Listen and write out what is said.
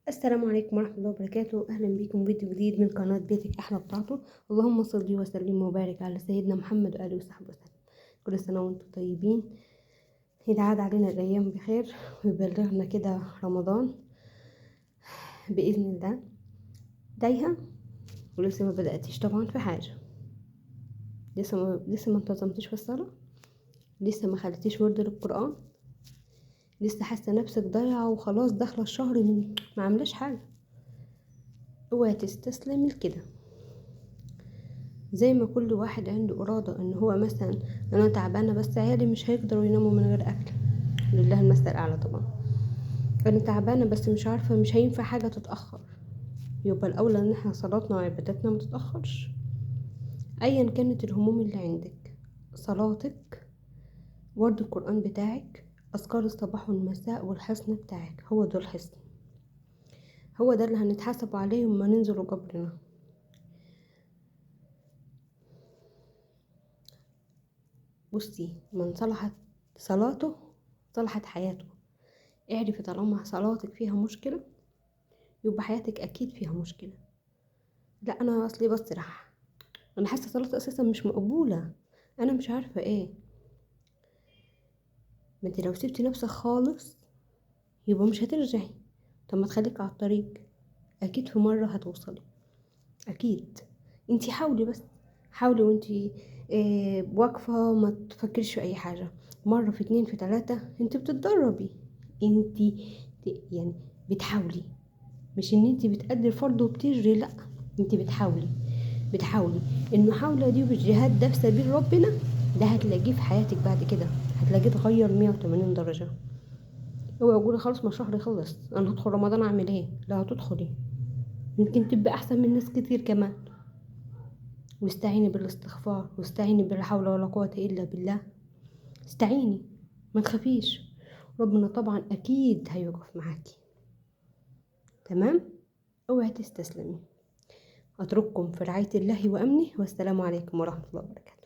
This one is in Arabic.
السلام عليكم ورحمة الله وبركاته. أهلا بكم فيديو جديد من قناة بيتك أحلى بتاعته. اللهم صل وسلم وبارك على سيدنا محمد وآله وصحبه وسلم. كل سنة وانتم طيبين، يتعاد علينا الأيام بخير ويبلغنا كده رمضان بإذن الله. تايهة ولسه ما بدأتيش طبعا في حاجة، لسه ما انتظمتيش في الصلاة، لسه ما خليتيش ورد للقرآن، لسه حاسة نفسك ضايعة وخلاص داخلة الشهر من ما عملاش حاجة. اوعي تستسلمي لكده. زي ما كل واحد عنده إرادة ان هو مثلا انا تعبانة بس عيالي مش هيقدروا يناموا من غير اكل، لله المثل الاعلى طبعا. انا تعبانة بس مش عارفة مش هينفع حاجة تتأخر، يبقى الاولى ان احنا صلاتنا وعبادتنا ما تتأخرش. ايا كانت الهموم اللي عندك، صلاتك، ورد القرآن بتاعك، اذكار الصباح والمساء والحصن بتاعك، هو ده الحصن، هو ده اللي هنتحاسب عليه لما ننزل قبرنا. بصي، من صلحت صلاته صلحت حياته. اعرفي طالما صلاتك فيها مشكلة يبقى حياتك اكيد فيها مشكلة. لا انا اصلي بسرح، انا حاسة صلاتي اساسا مش مقبولة، انا مش عارفة ايه. ما انت لو سبتي نفسك خالص يبقى مش هترجعي. طب ما تخليك على الطريق، اكيد في مرة هتوصلي، اكيد. انتي حاولي، بس حاولي وانتي واقفة ما تفكرش في اي حاجة. مرة في اتنين في تلاتة انتي بتتدربي، انتي يعني بتحاولي، مش ان انتي بتأدي الفرض وبتجري، لا، انتي بتحاولي. المحاولة دي والجهاد ده في سبيل ربنا، ده هتلاقيه في حياتك بعد كده، هتلاقيه اتغير 180 درجة. اوعي تقولي خلاص ما الشهر يخلص انا هدخل رمضان اعمل ايه، لا هتدخلي، يمكن تبقى احسن من ناس كتير كمان. واستعيني بالاستغفار، واستعيني بلا حول ولا قوة الا بالله. استعيني، ما تخافيش، ربنا طبعا اكيد هيقف معاكي. تمام، اوعي تستسلمي. اترككم في رعاية الله وامنه، والسلام عليكم ورحمة الله وبركاته.